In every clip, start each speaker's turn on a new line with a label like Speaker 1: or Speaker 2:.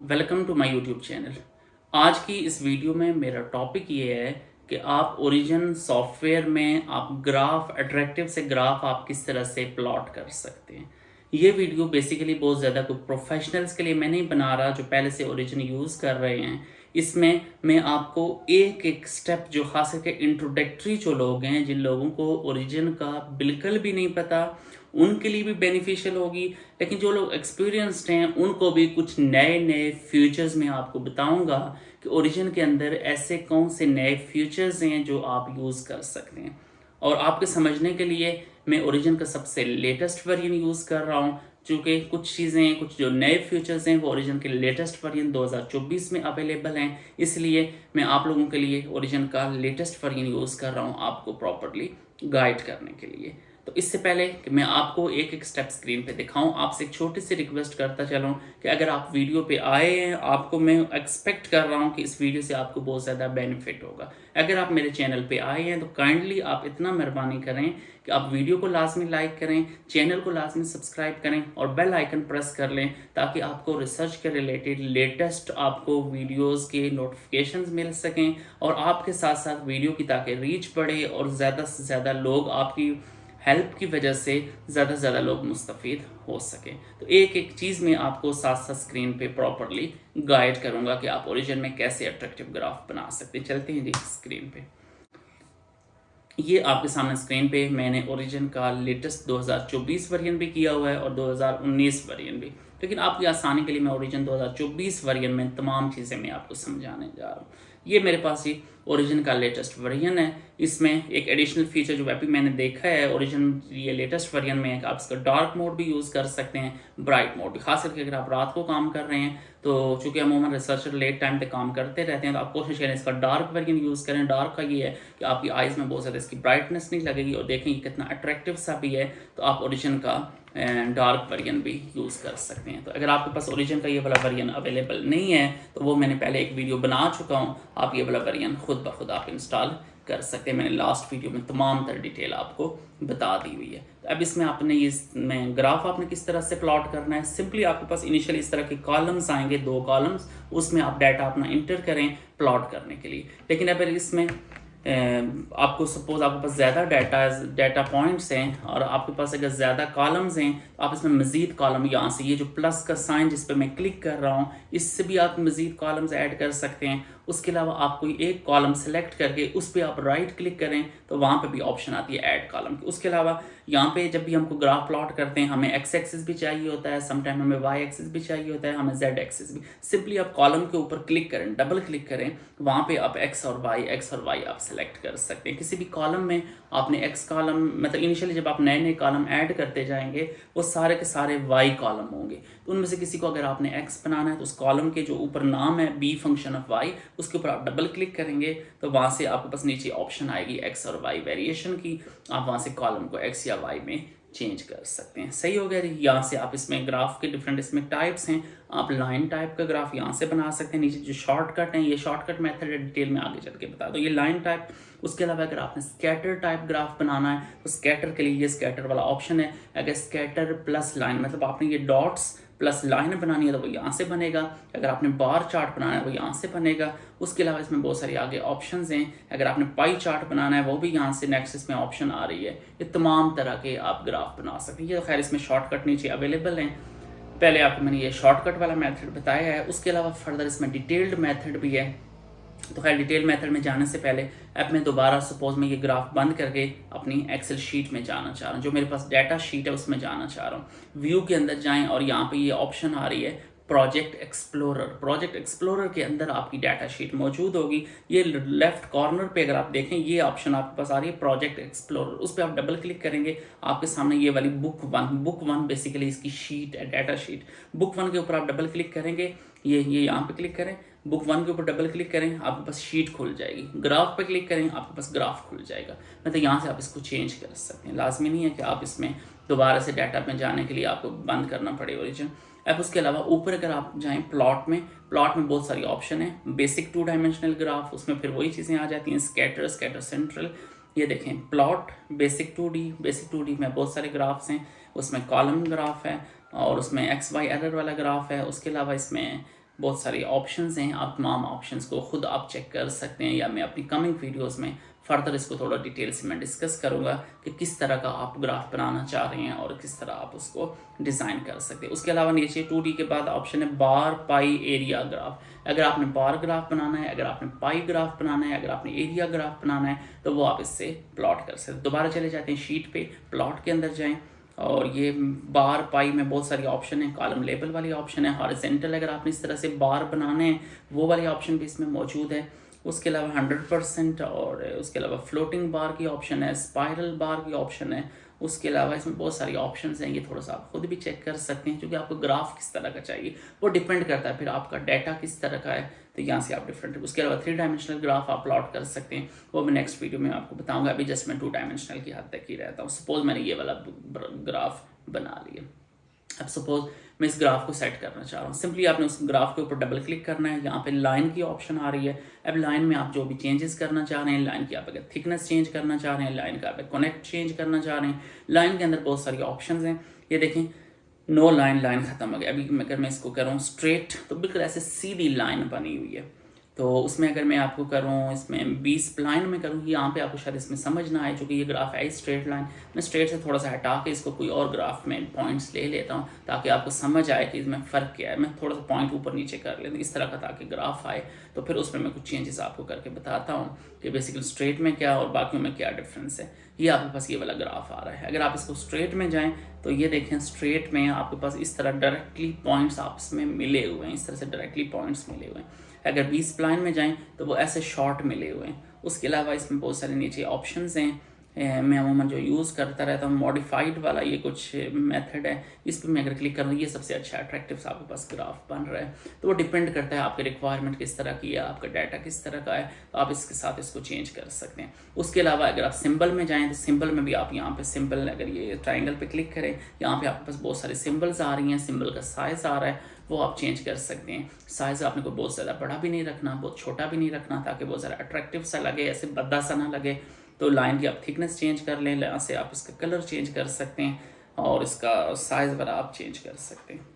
Speaker 1: Welcome to my YouTube channel. आज की इस वीडियो में मेरा टॉपिक ये है कि आप ओरिजिन सॉफ्टवेयर में आप ग्राफ अट्रैक्टिव से ग्राफ आप किस तरह से प्लॉट कर सकते हैं। ये वीडियो बेसिकली बहुत ज़्यादा कोई प्रोफेशनल्स के लिए मैं नहीं बना रहा जो पहले से ओरिजिन यूज़ कर रहे हैं। इसमें मैं आपको एक एक स्टेप जो खास करके इंट्रोडक्टरी जो लोग हैं, जिन लोगों को ओरिजिन का बिल्कुल भी नहीं पता, उनके लिए भी बेनिफिशियल होगी। लेकिन जो लोग एक्सपीरियंस्ड हैं उनको भी कुछ नए नए फीचर्स मैं आपको बताऊंगा कि ओरिजिन के अंदर ऐसे कौन से नए फीचर्स हैं जो आप यूज़ कर सकते हैं। और आपके समझने के लिए मैं ओरिजिन का सबसे लेटेस्ट वर्जन यूज़ कर रहा हूँ, चूँकि कुछ चीज़ें, कुछ जो नए फीचर्स हैं वो ओरिजिन के लेटेस्ट वर्जन 2024 में अवेलेबल हैं। इसलिए मैं आप लोगों के लिए ओरिजिन का लेटेस्ट वर्जन यूज़ कर रहा हूँ आपको प्रॉपरली गाइड करने के लिए। तो इससे पहले कि मैं आपको एक एक स्टेप स्क्रीन पे दिखाऊं, आपसे एक छोटी सी रिक्वेस्ट करता चलूं कि अगर आप वीडियो पे आए हैं, आपको मैं एक्सपेक्ट कर रहा हूं कि इस वीडियो से आपको बहुत ज़्यादा बेनिफिट होगा। अगर आप मेरे चैनल पे आए हैं तो काइंडली आप इतना मेहरबानी करें कि आप वीडियो को लाजमी लाइक करें, चैनल को लाजमी सब्सक्राइब करें और बेल आइकन प्रेस कर लें, ताकि आपको रिसर्च के रिलेटेड लेटेस्ट आपको वीडियोज़ के नोटिफिकेशन मिल सकें और आपके साथ साथ वीडियो की ताकि रीच बढ़े और ज़्यादा से ज़्यादा लोग आपकी हेल्प की वजह से ज़्यादा से ज़्यादा लोग मुस्तफ़ीद हो सकें। तो एक एक चीज़ में आपको साथ साथ स्क्रीन पे प्रॉपरली गाइड करूँगा कि आप ओरिजिन में कैसे अट्रैक्टिव ग्राफ बना सकते हैं। चलते हैं जी स्क्रीन पे। ये आपके सामने स्क्रीन पे मैंने ओरिजिन का लेटेस्ट 2024 वर्जन भी किया हुआ है और 2019 वर्जन भी, लेकिन आपकी आसानी के लिए मैं ओरिजिन 2024 वर्जन में तमाम चीज़ें मैं आपको समझाने जा रहा हूँ। ये मेरे पास ही ओरिजिन का लेटेस्ट वर्जन है। इसमें एक एडिशनल फीचर जो अभी मैंने देखा है ओरिजिन ये लेटेस्ट वर्जन में है कि आप इसका डार्क मोड भी यूज़ कर सकते हैं, ब्राइट मोड भी। खास करके अगर आप रात को काम कर रहे हैं तो चूँकि अमूमन रिसर्चर लेट टाइम तक काम करते रहते हैं, तो आप कोशिश करें इसका डार्क वर्जन यूज़ करें। डार्क का ये है कि आपकी आइज़ में बहुत ज़्यादा इसकी ब्राइटनेस नहीं लगेगी और देखें कितना अट्रैक्टिव सा भी है। तो आप ओरिजिन का डार्क वर्जन भी यूज़ कर सकते हैं। तो अगर आपके पास ओरिजिन का ये वाला वर्जन अवेलेबल नहीं है तो वो मैंने पहले एक वीडियो बना चुका हूँ, आप ये वाला वर्जन खुद ब खुद आप इंस्टॉल कर सकते हैं। मैंने लास्ट वीडियो में तमाम तरह डिटेल आपको बता दी हुई है। तो अब इसमें आपने इसमें ग्राफ आपने किस तरह से प्लॉट करना है। सिंपली आपके पास इनिशियली इस तरह के कॉलम्स आएंगे, 2 कॉलम्स, उसमें आप डाटा अपना इंटर करें प्लॉट करने के लिए। लेकिन अगर इसमें आपको सपोज आपके पास ज़्यादा डाटा पॉइंट्स हैं और आपके पास अगर ज़्यादा कॉलम्स हैं तो आप इसमें मज़ीद कॉलम यहाँ से ये जो प्लस का साइन जिस पर मैं क्लिक कर रहा हूँ इससे भी आप मज़ीद कॉलम्स ऐड कर सकते हैं। उसके अलावा आप कोई एक कॉलम सेलेक्ट करके उस पर आप राइट क्लिक करें तो वहाँ पे भी ऑप्शन आती है ऐड कॉलम की। उसके अलावा यहाँ पे जब भी हमको ग्राफ प्लॉट करते हैं हमें एक्स एक्सिस भी चाहिए होता है, समटाइम हमें वाई एक्सिस भी चाहिए होता है, हमें जेड एक्सिस भी। सिंपली आप कॉलम के ऊपर क्लिक करें, डबल क्लिक करें, वहाँ पे आप एक्स और वाई आप सेलेक्ट कर सकते हैं। किसी भी कॉलम में आपने एक्स कॉलम मतलब इनिशियली जब आप नए नए कॉलम ऐड करते जाएंगे वो सारे के सारे वाई कॉलम होंगे। तो उनमें से किसी को अगर आपने एक्स बनाना है तो उस कॉलम के जो ऊपर नाम है बी फंक्शन ऑफ वाई, उसके ऊपर आप डबल क्लिक करेंगे तो वहाँ से आपके पास नीचे ऑप्शन आएगी एक्स और वाई वेरिएशन की। आप वहाँ से कॉलम को एक्स या वाई में चेंज कर सकते हैं। सही हो गया जी। यहाँ से आप इसमें ग्राफ के डिफरेंट इसमें टाइप्स हैं, आप लाइन टाइप का ग्राफ यहाँ से बना सकते हैं। नीचे जो शॉर्टकट है ये शॉर्टकट मेथड है, डिटेल में आगे चल के बता दो। ये लाइन टाइप। उसके अलावा अगर आपने स्कैटर टाइप ग्राफ बनाना है तो स्कैटर के लिए ये स्कैटर वाला ऑप्शन है। अगर स्कैटर प्लस लाइन मतलब आपने ये डॉट्स प्लस लाइन बनानी है तो वो यहाँ से बनेगा। अगर आपने बार चार्ट बनाना है वो यहाँ से बनेगा। उसके अलावा इसमें बहुत सारी आगे ऑप्शंस हैं। अगर आपने पाई चार्ट बनाना है वो भी यहाँ से नेक्स्ट इसमें ऑप्शन आ रही है। ये तमाम तरह के आप ग्राफ बना सकते हैं। ये तो खैर इसमें शॉर्टकट नीचे अवेलेबल हैं। पहले आपको मैंने ये शॉर्टकट वाला मेथड बताया है। उसके अलावा फर्दर इसमें डिटेल्ड मेथड भी है। तो खैर डिटेल मेथड में जाने से पहले अब मैं दोबारा सपोज मैं ये ग्राफ बंद करके अपनी एक्सेल शीट में जाना चाह रहा हूँ, जो मेरे पास डाटा शीट है उसमें जाना चाह रहा हूँ। व्यू के अंदर जाएं और यहाँ पे ये ऑप्शन आ रही है प्रोजेक्ट एक्सप्लोरर। प्रोजेक्ट एक्सप्लोरर के अंदर आपकी डाटा शीट मौजूद होगी। ये लेफ्ट कॉर्नर पे अगर आप देखें ये ऑप्शन आपके पास आ रही है प्रोजेक्ट एक्सप्लोरर। उस पर आप डबल क्लिक करेंगे आपके सामने ये वाली बुक वन बेसिकली इसकी शीट है, डाटा शीट। बुक 1 के ऊपर आप डबल क्लिक करेंगे, ये यहाँ पे क्लिक करें, बुक 1 के ऊपर डबल क्लिक करें, आपके पास शीट खुल जाएगी। ग्राफ पे क्लिक करें आपके पास ग्राफ खुल जाएगा। मतलब यहाँ से आप इसको चेंज कर सकते हैं। लाजमी नहीं है कि आप इसमें दोबारा से डाटा में जाने के लिए आपको बंद करना पड़े ओरिजिन। अब उसके अलावा ऊपर अगर आप जाएं प्लॉट में बहुत सारी ऑप्शन है। बेसिक 2 डायमेंशनल ग्राफ, उसमें फिर वही चीज़ें आ जाती हैं, स्कैटर सेंट्रल। ये देखें प्लॉट बेसिक 2D में बहुत सारे ग्राफ्स हैं। उसमें कॉलम ग्राफ है और उसमें एक्स वाई एरर वाला ग्राफ है। उसके अलावा इसमें बहुत सारी ऑप्शंस हैं, आप तमाम ऑप्शंस को खुद आप चेक कर सकते हैं, या मैं अपनी कमिंग वीडियोस में फर्दर इसको थोड़ा डिटेल से मैं डिस्कस करूंगा कि किस तरह का आप ग्राफ बनाना चाह रहे हैं और किस तरह आप उसको डिज़ाइन कर सकते हैं। उसके अलावा नीचे 2D के बाद ऑप्शन है बार पाई एरिया ग्राफ। अगर आपने बार ग्राफ बनाना है, अगर आपने पाई ग्राफ बनाना है, अगर आपने एरिया ग्राफ बनाना है, तो वो आप इससे प्लॉट कर सकते हैं। दोबारा चले जाते हैं शीट पे, प्लॉट के अंदर जाएं और ये बार पाई में बहुत सारी ऑप्शन है, कॉलम लेबल वाली ऑप्शन है, हॉरिजॉन्टल अगर आपने इस तरह से बार बनाने हैं वो वाली ऑप्शन भी इसमें मौजूद है। उसके अलावा 100% और उसके अलावा फ्लोटिंग बार की ऑप्शन है, स्पाइरल बार की ऑप्शन है। उसके अलावा इसमें बहुत सारी ऑप्शंस हैं, ये थोड़ा सा आप खुद भी चेक कर सकते हैं, क्योंकि आपको ग्राफ किस तरह का चाहिए वो डिपेंड करता है फिर आपका डाटा किस तरह का है, तो यहाँ से आप डिफरेंट। उसके अलावा 3 डायमेंशनल ग्राफ आप प्लॉट कर सकते हैं, वो मैं नेक्स्ट वीडियो में आपको बताऊंगा। अभी जस्ट मैं 2 डायमेंशनल की हद तक ही रहता हूँ। सपोज मैंने ये वाला ग्राफ बना लिया, अब सपोज मैं इस ग्राफ को सेट करना चाह रहा हूँ। सिंपली आपने उस ग्राफ के ऊपर डबल क्लिक करना है, यहाँ पे लाइन की ऑप्शन आ रही है। अब लाइन में आप जो भी चेंजेस करना चाह रहे हैं, लाइन की आप अगर थिकनेस चेंज करना चाह रहे हैं, लाइन का आप कनेक्ट चेंज करना चाह रहे हैं, लाइन के अंदर बहुत सारी ऑप्शंस हैं। ये देखें, नो लाइन, लाइन खत्म हो गया। अभी अगर मैं इसको करूँ स्ट्रेट, तो बिल्कुल ऐसे सीधी लाइन बनी हुई है। तो उसमें अगर मैं आपको करूँ इसमें 20 स्प्लाइन में करूँ, यहाँ पे आपको शायद इसमें समझ ना आए, क्योंकि ये ग्राफ है स्ट्रेट लाइन। मैं स्ट्रेट से थोड़ा सा हटा के इसको कोई और ग्राफ में पॉइंट्स ले लेता हूँ, ताकि आपको समझ आए कि इसमें फ़र्क क्या है। मैं थोड़ा सा पॉइंट ऊपर नीचे कर लेता हूँ इस तरह का, ताकि ग्राफ आए। तो फिर उसमें मैं कुछ चेंजेस आपको करके बताता हूँ कि बेसिकली स्ट्रेट में क्या और बाकियों में क्या डिफरेंस है। ये आपके पास ये वाला ग्राफ आ रहा है। अगर आप इसको स्ट्रेट में जाएँ तो ये देखें, स्ट्रेट में आपके पास इस तरह डायरेक्टली पॉइंट्स आपस में मिले हुए हैं, इस तरह से डायरेक्टली पॉइंट्स मिले हुए हैं। अगर 20 स्प्लाइन में जाएं तो वो ऐसे शॉर्ट मिले हुए हैं। उसके अलावा इसमें बहुत सारे नीचे ऑप्शंस हैं। मैं अमूमन जो यूज़ करता रहता हूँ मॉडिफाइड वाला ये कुछ मेथड है, इस पर मैं अगर क्लिक करूँ, ये सबसे अच्छा अट्रैक्टिव सा आपके पास ग्राफ बन रहा है। तो वो डिपेंड करता है आपके रिक्वायरमेंट किस तरह की है, आपका डाटा किस तरह का है, तो आप इसके साथ इसको चेंज कर सकते हैं। उसके अलावा अगर आप सिंबल में जाएँ तो सिंबल में भी आप यहाँ पे सिंबल, अगर ये ट्राइंगल पे क्लिक करें, यहाँ पे आपके पास बहुत सारे सिंबल्स आ रही हैं, सिंबल का साइज़ आ रहा है, वो आप चेंज कर सकते हैं। साइज़ आपने को बहुत ज़्यादा बड़ा भी नहीं रखना, बहुत छोटा भी नहीं रखना, ताकि बहुत ज़्यादा अट्रैक्टिव सा लगे, ऐसे भद्दा सा ना लगे। तो लाइन की आप थिकनेस चेंज कर लें, यहाँ से आप इसका कलर चेंज कर सकते हैं और इसका साइज़ वगैरह आप चेंज कर सकते हैं।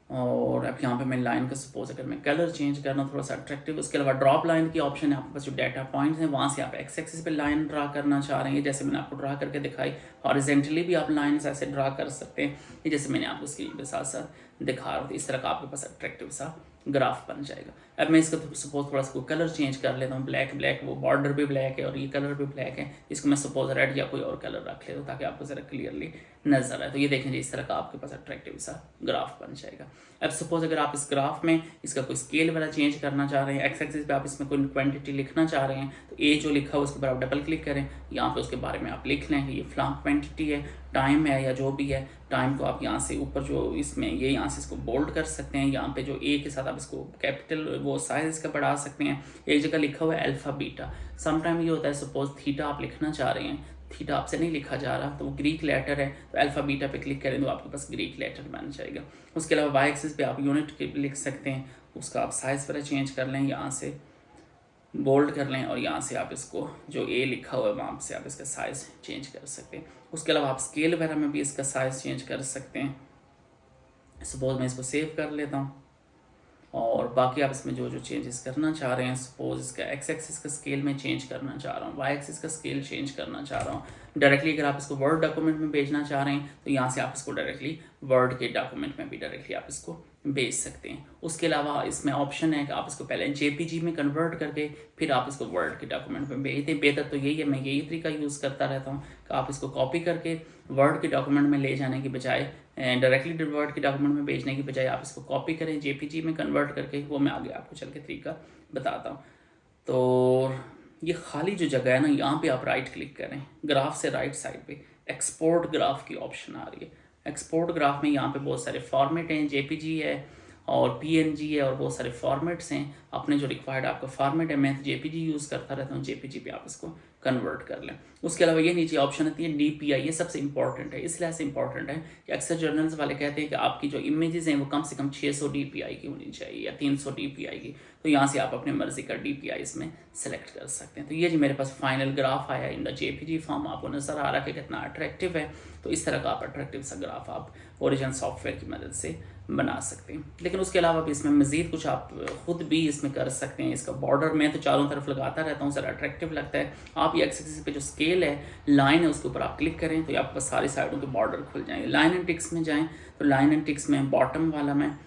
Speaker 1: और अब यहाँ पे मैं लाइन का सपोज अगर मैं कलर चेंज करना थोड़ा सा अट्रैक्टिव। उसके अलावा ड्रॉप लाइन की ऑप्शन है, आपके पास जो डाटा पॉइंट्स हैं वहाँ से आप एक्स एक्सिस पे लाइन ड्रा करना चाह रहे हैं, जैसे मैंने आपको ड्रा करके दिखाई। हॉरिजॉन्टली भी आप लाइन्स ऐसे ड्रा कर सकते हैं, ये जैसे मैंने आपको स्क्रीन पे साथ साथ दिखा रहा था। इस तरह का आपके पास अट्रैक्टिव सा ग्राफ बन जाएगा। अब मैं इसका सपोज थोड़ा सा कलर चेंज कर लेता हूँ, ब्लैक ब्लैक, वो बॉर्डर भी ब्लैक है और ये कलर भी ब्लैक है, इसको मैं सपोज रेड या कोई और कलर रख लेता हूँ ताकि आपको ज़रा क्लियरली नजर आए। तो ये देखें जी, इस तरह का आपके पास अट्रैक्टिव सा ग्राफ बन जाएगा। अब सपोज अगर आप इस ग्राफ में इसका कोई स्केल वाला चेंज करना चाह रहे हैं, एक्स एक्सिस पे आप इसमें कोई क्वांटिटी लिखना चाह रहे हैं, तो ए जो लिखा हुआ उसके ऊपर आप डबल क्लिक करें, यहाँ पे उसके बारे में आप लिख लें कि ये फ्लां क्वांटिटी है, टाइम है या जो भी है। टाइम को आप यहाँ से ऊपर जो इसमें ये यहाँ से इसको बोल्ड कर सकते हैं, यहाँ पे जो ए के साथ आप इसको कैपिटल वो साइज इसका बढ़ा सकते हैं। एक जगह लिखा हुआ है अल्फा बीटा, समटाइम ये होता है सपोज थीटा आप लिखना चाह रहे हैं, थीटा आपसे नहीं लिखा जा रहा, तो वो ग्रीक लेटर है, तो अल्फा बीटा पे क्लिक करें तो आपके पास ग्रीक लेटर बन जाएगा। उसके अलावा वाई एक्सिस पे आप यूनिट लिख सकते हैं, उसका आप साइज़ वगैरह चेंज कर लें, यहाँ से बोल्ड कर लें और यहाँ से आप इसको जो ए लिखा हुआ है वहाँ से आप इसका साइज़ चेंज कर सकते हैं। उसके अलावा आप स्केल वगैरह में भी इसका साइज़ चेंज कर सकते हैं। सपोज मैं इसको सेव कर लेता हूँ और बाकी आप इसमें जो जो चेंजेस करना चाह रहे हैं, सपोज इसका एक्स एक्सिस का स्केल में चेंज करना चाह रहा हूँ, वाई एक्सिस का स्केल चेंज करना चाह रहा हूँ। डायरेक्टली अगर आप इसको वर्ड डॉक्यूमेंट में भेजना चाह रहे हैं तो यहाँ से आप इसको डायरेक्टली वर्ड के डॉक्यूमेंट में भी डायरेक्टली आप इसको भेज सकते हैं। उसके अलावा इसमें ऑप्शन है कि आप इसको पहले जेपीजी में कन्वर्ट करके फिर आप इसको वर्ड के डॉक्यूमेंट में भेज दें। बेहतर तो यही है, मैं यही तरीका यूज़ करता रहता हूँ कि आप इसको कॉपी करके वर्ड के डॉक्यूमेंट में ले जाने की बजाय, डायरेक्टली वर्ड के डॉक्यूमेंट में भेजने की बजाय आप इसको कॉपी करें जेपीजी में कन्वर्ट करके, वो मैं आगे आपको चल के तरीका बताता हूँ। तो ये खाली जो जगह है ना, यहाँ पे आप राइट क्लिक करें, ग्राफ से राइट साइड पे एक्सपोर्ट ग्राफ की ऑप्शन आ रही है। एक्सपोर्ट ग्राफ में यहाँ पे बहुत सारे फॉर्मेट हैं, जेपीजी है और पीएनजी है और बहुत सारे फॉर्मेट्स हैं। अपने जो रिक्वायर्ड आपका फॉर्मेट है, मैं तो जेपीजी यूज़ करता रहता हूँ, जेपीजी पे आप इसको कन्वर्ट कर लें। उसके अलावा ये नीचे ऑप्शन आती है डीपीआई, ये सबसे इंपॉर्टेंट है। इसलिए ऐसे इंपॉर्टेंट है कि अक्सर जर्नल्स वाले कहते हैं कि आपकी जो इमेजेस हैं वो कम से कम 600 डीपीआई की होनी चाहिए या 300 डीपीआई की। तो यहाँ से आप अपने मर्जी का डीपीआई इसमें सेलेक्ट कर सकते हैं। तो ये जी मेरे पास फाइनल ग्राफ आया इन द जेपीजी फॉर्म, आपको नज़र आ रहा है कि कितना अट्रैक्टिव है। तो इस तरह का आप अट्रैक्टिव सा ग्राफ आप ओरिजिन सॉफ्टवेयर की मदद से बना सकते हैं। लेकिन उसके अलावा भी इसमें मज़ीद कुछ आप ख़ुद भी इसमें कर सकते हैं। इसका बॉर्डर मैं तो चारों तरफ लगाता रहता हूँ, ज़रा अट्रैक्टिव लगता है। आप ये एक्स एक्सिस पे जो स्केल है, लाइन है, उसके ऊपर आप क्लिक करें तो ये आपको सारी साइडों के बॉर्डर खुल जाएंगे। लाइन एंड टिक्स में जाएँ तो लाइन एंड टिक्स में बॉटम वाला मैं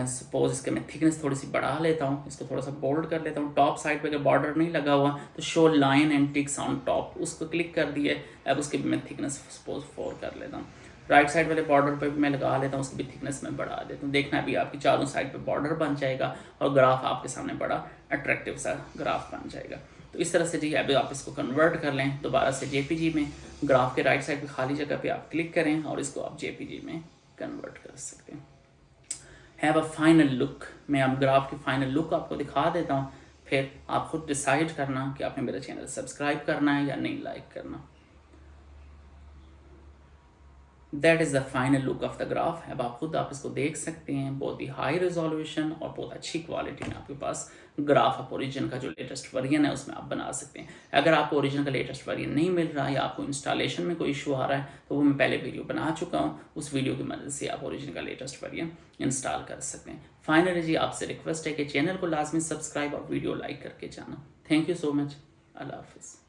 Speaker 1: सपोज इसके मैं थिकनेस थोड़ी सी बढ़ा लेता हूँ, इसको थोड़ा सा बोल्ड कर लेता हूँ। टॉप साइड पे अगर बॉर्डर नहीं लगा हुआ तो show line and ticks on top, उसको क्लिक कर दिए। अब उसके भी मैं थिकनेस सपोज 4 कर लेता हूँ। राइट साइड वाले बॉर्डर पे भी मैं लगा लेता हूँ, उसकी भी थिकनेस में बढ़ा देता हूँ। देखना भी आपकी चारों साइड पे बॉर्डर बन जाएगा और ग्राफ आपके सामने बड़ा अट्रैक्टिव सा ग्राफ बन जाएगा। तो इस तरह से जी अभी आप इसको कन्वर्ट कर लें दोबारा से जेपीजी में। ग्राफ के राइट साइड पे खाली जगह पे आप क्लिक करें और इसको आप जेपीजी में कन्वर्ट कर सकते हैं। हैव अ फाइनल लुक, मैं अब ग्राफ की फाइनल लुक आपको दिखा देता हूँ, फिर आप खुद डिसाइड करना कि आपने मेरा चैनल सब्सक्राइब करना है या नहीं लाइक करना। That is the final look of the graph. अब आप खुद आप इसको देख सकते हैं, बहुत ही हाई रेजोल्यूशन और बहुत अच्छी क्वालिटी में आपके पास ग्राफ ऑफ ओरिजिन का जो लेटेस्ट वर्जन है उसमें आप बना सकते हैं। अगर आपको ओरिजिन का लेटेस्ट वर्जन नहीं मिल रहा या आपको इंस्टॉलेशन में कोई इशू आ रहा है तो वो मैं पहले वीडियो बना चुका हूँ, उस वीडियो की मदद से आप ओरिजिन का लेटेस्ट वर्जन इंस्टॉल कर सकते हैं। फाइनली जी आपसे रिक्वेस्ट है कि चैनल को लाजमी सब्सक्राइब और वीडियो लाइक करके जाना। Thank you so much. अल्लाह हाफिज़।